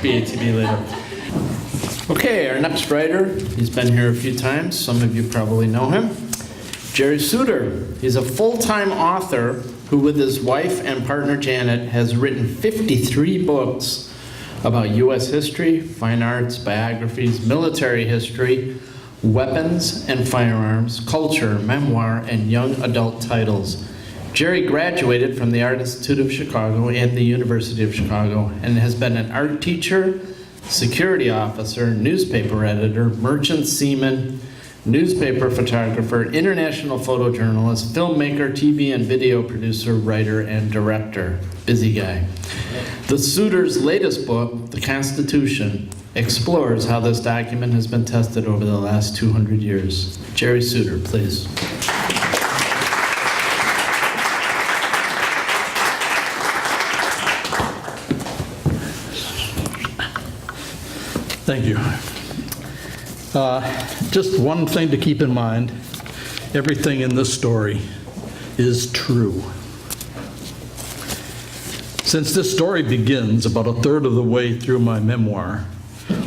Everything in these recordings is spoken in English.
BATB later. Okay, our next writer, he's been here a few times. Some of you probably know him. Gerry Souter. He's a full-time author who, with his wife and partner Janet, has written 53 books about U.S. history, fine arts, biographies, military history, weapons and firearms, culture, memoir, and young adult titles. Gerry graduated from the Art Institute of Chicago and the University of Chicago and has been an art teacher, security officer, newspaper editor, merchant seaman, newspaper photographer, international photojournalist, filmmaker, TV and video producer, writer, and director. Busy guy. The Souter's latest book, The Constitution, explores how this document has been tested over the last 200 years. Gerry Souter, please. Thank you. Just one thing to keep in mind, everything in this story is true. Since this story begins about a third of the way through my memoir,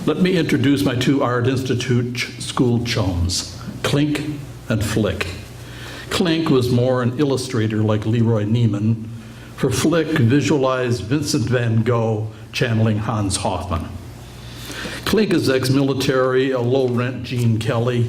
let me introduce my two Art Institute school chums, Clink and Flick. Clink was more an illustrator like Leroy Neiman. For Flick, visualized Vincent van Gogh channeling Hans Hofmann. Clink is ex-military, a low-rent Gene Kelly.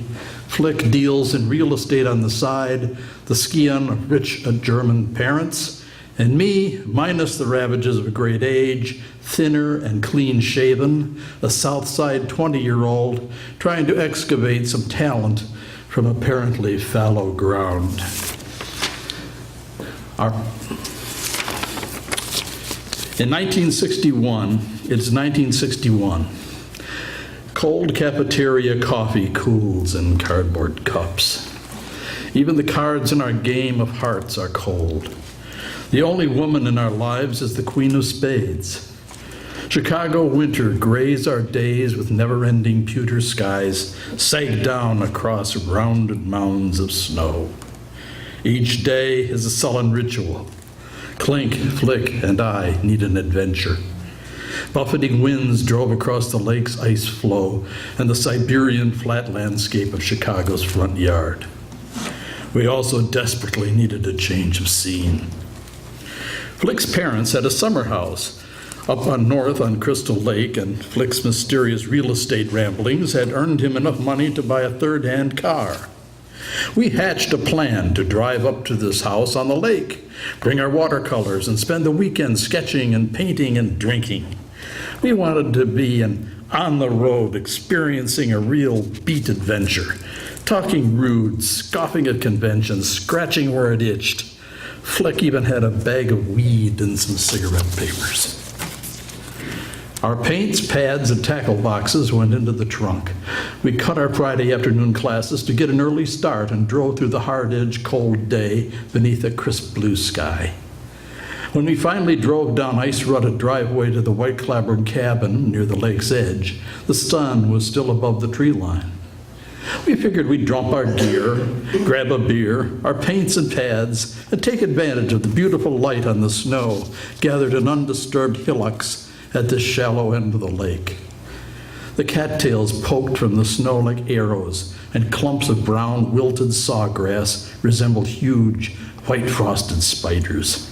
Flick deals in real estate on the side, the scion of rich German parents, and me, minus the ravages of a great age, thinner and clean-shaven, a South Side 20-year-old trying to excavate some talent from apparently fallow ground. In 1961, it's 1961. Cold cafeteria coffee cools in cardboard cups. Even the cards in our game of hearts are cold. The only woman in our lives is the Queen of Spades. Chicago winter grays our days with never-ending pewter skies sag down across rounded mounds of snow. Each day is a sullen ritual. Clink, Flick, and I need an adventure. Buffeting winds drove across the lake's ice flow and the Siberian flat landscape of Chicago's front yard. We also desperately needed a change of scene. Flick's parents had a summer house up on north on Crystal Lake, and Flick's mysterious real estate ramblings had earned him enough money to buy a third-hand car. We hatched a plan to drive up to this house on the lake, bring our watercolors, and spend the weekend sketching and painting and drinking. We wanted to be on the road, experiencing a real beat adventure, talking rude, scoffing at conventions, scratching where it itched. Flick even had a bag of weed and some cigarette papers. Our paints, pads, and tackle boxes went into the trunk. We cut our Friday afternoon classes to get an early start and drove through the hard-edged, cold day beneath a crisp blue sky. When we finally drove down ice-rutted driveway to the white-clapboard cabin near the lake's edge, the sun was still above the tree line. We figured we'd dump our gear, grab a beer, our paints and pads, and take advantage of the beautiful light on the snow gathered in undisturbed hillocks at the shallow end of the lake. The cattails poked from the snow like arrows, and clumps of brown, wilted sawgrass resembled huge, white-frosted spiders.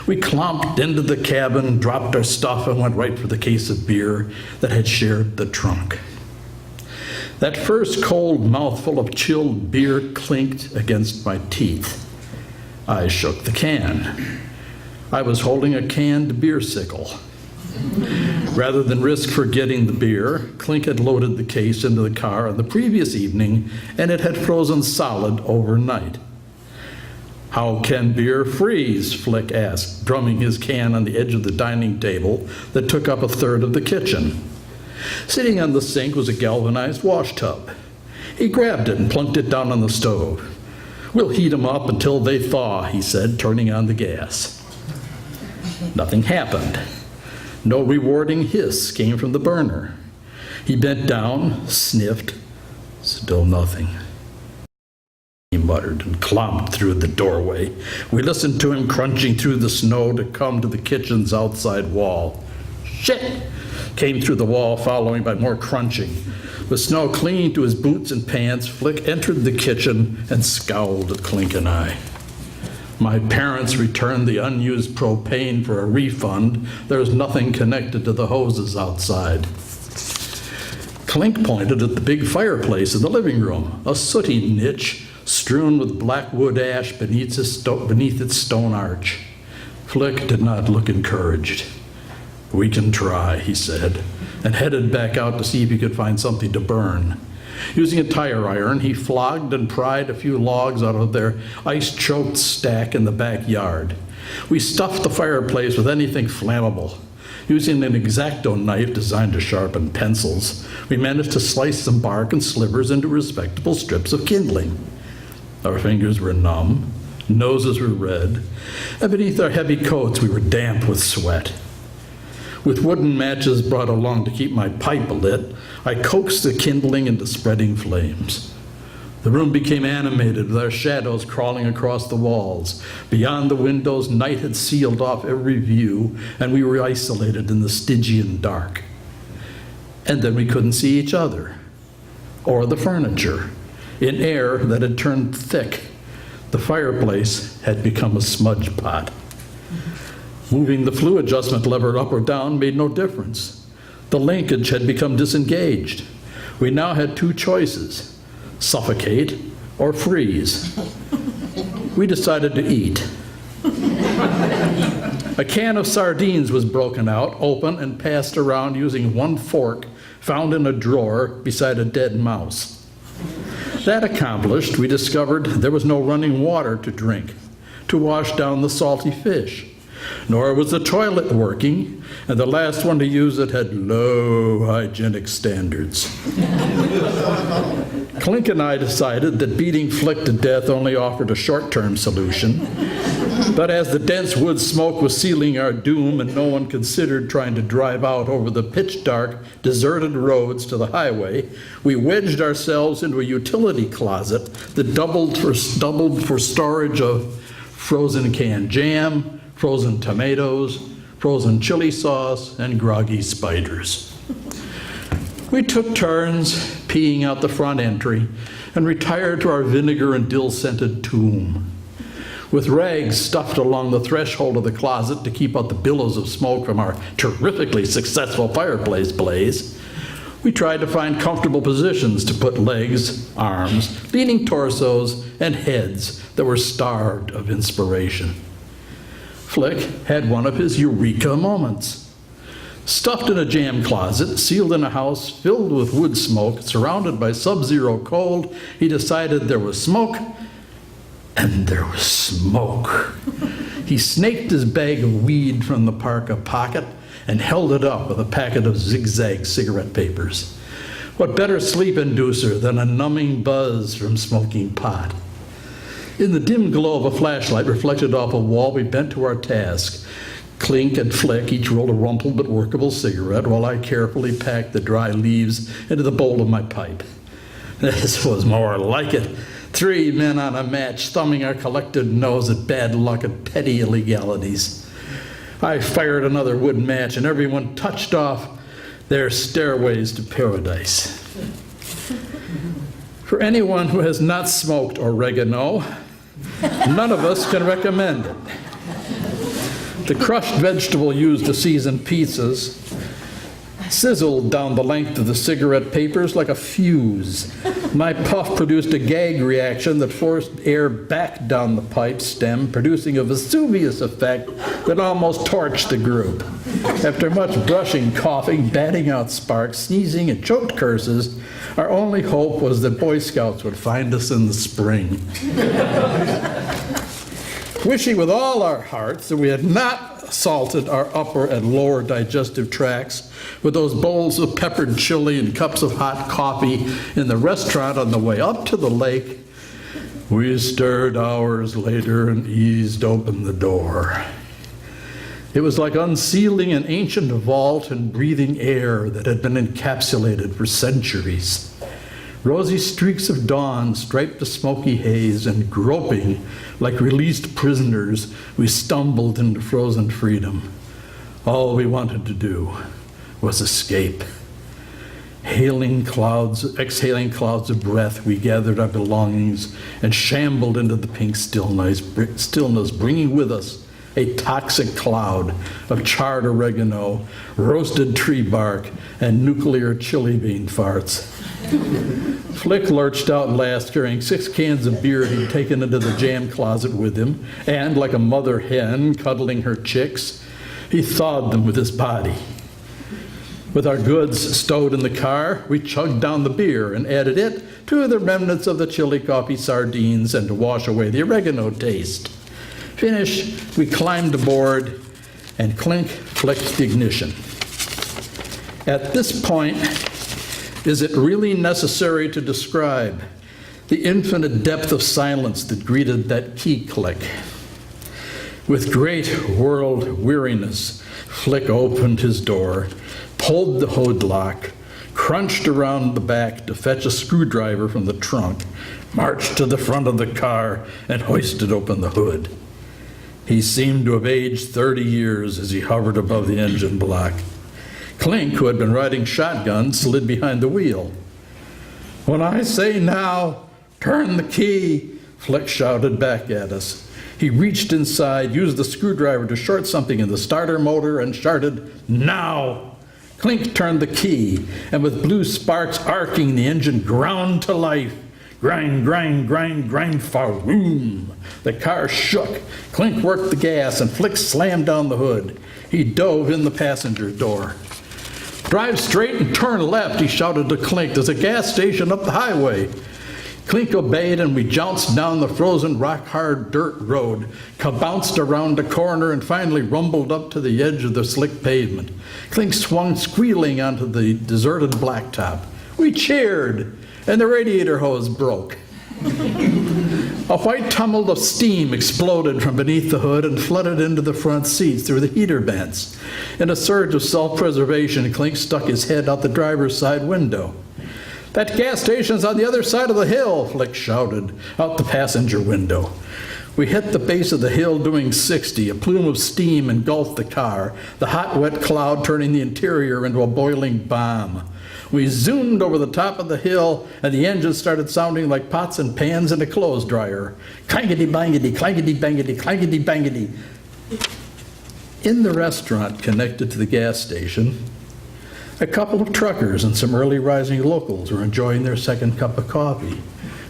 We clomped into the cabin, dropped our stuff, and went right for the case of beer that had shared the trunk. That first cold mouthful of chilled beer clinked against my teeth. I shook the can. I was holding a canned beer sickle. Rather than risk forgetting the beer, Clink had loaded the case into the car on the previous evening, and it had frozen solid overnight. "How can beer freeze?" Flick asked, drumming his can on the edge of the dining table that took up a third of the kitchen. Sitting on the sink was a galvanized wash tub. He grabbed it and plunked it down on the stove. "We'll heat 'em up until they thaw," he said, turning on the gas. Nothing happened. No rewarding hiss came from the burner. He bent down, sniffed, still nothing. He muttered and clomped through the doorway. We listened to him crunching through the snow to come to the kitchen's outside wall. "Shit!" came through the wall, following by more crunching. With snow clinging to his boots and pants, Flick entered the kitchen and scowled at Clink and I. My parents returned the unused propane for a refund. There was nothing connected to the hoses outside. Clink pointed at the big fireplace in the living room, a sooty niche strewn with black wood ash beneath its stone arch. Flick did not look encouraged. "We can try," he said, and headed back out to see if he could find something to burn. Using a tire iron, he flogged and pried a few logs out of their ice-choked stack in the backyard. We stuffed the fireplace with anything flammable. Using an X-Acto knife designed to sharpen pencils, we managed to slice some bark and slivers into respectable strips of kindling. Our fingers were numb, noses were red, and beneath our heavy coats we were damp with sweat. With wooden matches brought along to keep my pipe lit, I coaxed the kindling into spreading flames. The room became animated with our shadows crawling across the walls. Beyond the windows, night had sealed off every view, and we were isolated in the Stygian dark. And then we couldn't see each other, or the furniture. In air that had turned thick, the fireplace had become a smudge pot. Moving the flue adjustment lever up or down made no difference. The linkage had become disengaged. We now had two choices: suffocate or freeze. We decided to eat. A can of sardines was broken out, open, and passed around using one fork found in a drawer beside a dead mouse. That accomplished, we discovered there was no running water to drink, to wash down the salty fish. Nor was the toilet working, and the last one to use it had low hygienic standards. Clink and I decided that beating Flick to death only offered a short-term solution. But as the dense wood smoke was sealing our doom and no one considered trying to drive out over the pitch-dark, deserted roads to the highway, we wedged ourselves into a utility closet that doubled for storage of frozen canned jam, frozen tomatoes, frozen chili sauce, and groggy spiders. We took turns peeing out the front entry and retired to our vinegar and dill-scented tomb. With rags stuffed along the threshold of the closet to keep out the billows of smoke from our terrifically successful fireplace blaze, we tried to find comfortable positions to put legs, arms, leaning torsos, and heads that were starved of inspiration. Flick had one of his eureka moments. Stuffed in a jam closet, sealed in a house filled with wood smoke, surrounded by sub-zero cold, he decided there was smoke, and there was smoke. He snaked his bag of weed from the parka pocket and held it up with a packet of zigzag cigarette papers. What better sleep inducer than a numbing buzz from smoking pot? In the dim glow of a flashlight reflected off a wall, we bent to our task. Clink and Flick each rolled a rumpled but workable cigarette while I carefully packed the dry leaves into the bowl of my pipe. This was more like it. 3 men on a match, thumbing our collective nose at bad luck and petty illegalities. I fired another wood match, and everyone touched off their stairways to paradise. For anyone who has not smoked oregano, none of us can recommend it. The crushed vegetable used to season pizzas sizzled down the length of the cigarette papers like a fuse. My puff produced a gag reaction that forced air back down the pipe stem, producing a Vesuvius effect that almost torched the group. After much brushing, coughing, batting out sparks, sneezing, and choked curses, our only hope was that Boy Scouts would find us in the spring. Wishing with all our hearts that we had not assaulted our upper and lower digestive tracts with those bowls of peppered chili and cups of hot coffee in the restaurant on the way up to the lake, we stirred hours later and eased open the door. It was like unsealing an ancient vault and breathing air that had been encapsulated for centuries. Rosy streaks of dawn striped the smoky haze, and groping like released prisoners, we stumbled into frozen freedom. All we wanted to do was escape. Exhaling clouds of breath, we gathered our belongings and shambled into the pink stillness, bringing with us a toxic cloud of charred oregano, roasted tree bark, and nuclear chili bean farts. Flick lurched out last, carrying 6 cans of beer he'd taken into the jam closet with him, and like a mother hen cuddling her chicks, he thawed them with his body. With our goods stowed in the car, we chugged down the beer and added it to the remnants of the chili coffee sardines and to wash away the oregano taste. Finished, we climbed aboard and Clink flicked the ignition. At this point, is it really necessary to describe the infinite depth of silence that greeted that key click? With great world weariness, Flick opened his door, pulled the hood lock, crunched around the back to fetch a screwdriver from the trunk, marched to the front of the car, and hoisted open the hood. He seemed to have aged 30 years as he hovered above the engine block. Clink, who had been riding shotgun, slid behind the wheel. "When I say now, turn the key," Flick shouted back at us. He reached inside, used the screwdriver to short something in the starter motor, and shouted, "Now!" Clink turned the key, and with blue sparks arcing, the engine ground to life. Grind, grind, grind, grind, fa-room. The car shook. Clink worked the gas, and Flick slammed down the hood. He dove in the passenger door. "Drive straight and turn left," he shouted to Clink. "There's a gas station up the highway." Clink obeyed, and we jounced down the frozen, rock-hard dirt road, bounced around a corner, and finally rumbled up to the edge of the slick pavement. Clink swung squealing onto the deserted blacktop. We cheered, and the radiator hose broke. A white tumult of steam exploded from beneath the hood and flooded into the front seats through the heater vents. In a surge of self-preservation, Clink stuck his head out the driver's side window. "That gas station's on the other side of the hill," Flick shouted out the passenger window. We hit the base of the hill doing 60. A plume of steam engulfed the car, the hot, wet cloud turning the interior into a boiling bomb. We zoomed over the top of the hill, and the engine started sounding like pots and pans in a clothes dryer. Clankety-bangety, clankety-bangety, clankety-bangety. In the restaurant connected to the gas station, a couple of truckers and some early rising locals were enjoying their second cup of coffee,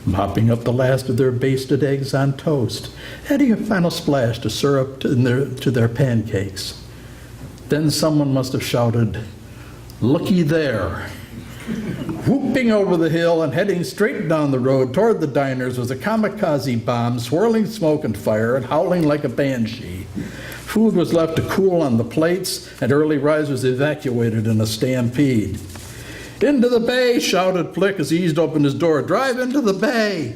mopping up the last of their basted eggs on toast, adding a final splash of syrup to their pancakes. Then someone must have shouted, "Looky there." Whooping over the hill and heading straight down the road toward the diners was a kamikaze bomb, swirling smoke and fire and howling like a banshee. Food was left to cool on the plates, and early risers evacuated in a stampede. "Into the bay," shouted Flick as he eased open his door. "Drive into the bay."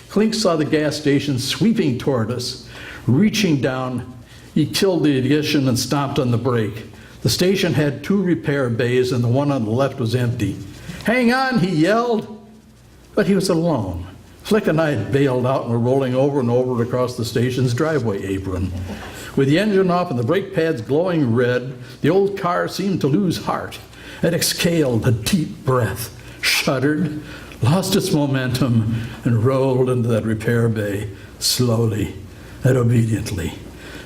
Clink saw the gas station sweeping toward us. Reaching down, he killed the ignition and stomped on the brake. The station had 2 repair bays, and the one on the left was empty. "Hang on," he yelled. But he was alone. Flick and I had bailed out and were rolling over and over across the station's driveway apron. With the engine off and the brake pads glowing red, the old car seemed to lose heart. It exhaled a deep breath, shuddered, lost its momentum, and rolled into that repair bay, slowly and obediently,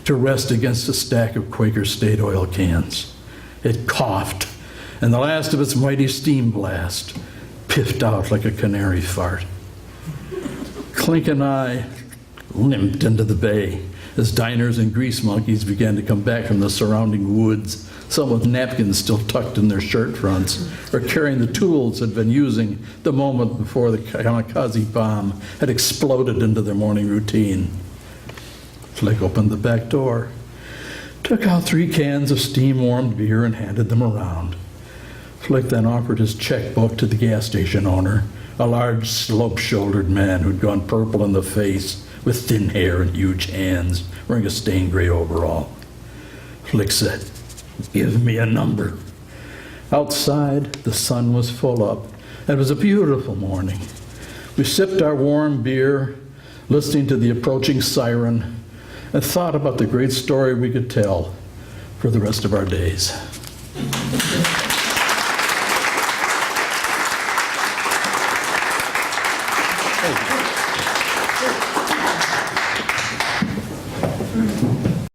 to rest against a stack of Quaker State oil cans. It coughed, and the last of its mighty steam blast piffed out like a canary fart. Clink and I limped into the bay as diners and grease monkeys began to come back from the surrounding woods, some with napkins still tucked in their shirt fronts, or carrying the tools they'd been using the moment before the kamikaze bomb had exploded into their morning routine. Flick opened the back door, took out 3 cans of steam-warmed beer and handed them around. Flick then offered his checkbook to the gas station owner, a large, slope-shouldered man who'd gone purple in the face, with thin hair and huge hands, wearing a stained gray overall. Flick said, "Give me a number." Outside, the sun was full up. It was a beautiful morning. We sipped our warm beer, listening to the approaching siren, and thought about the great story we could tell for the rest of our days. Thank you.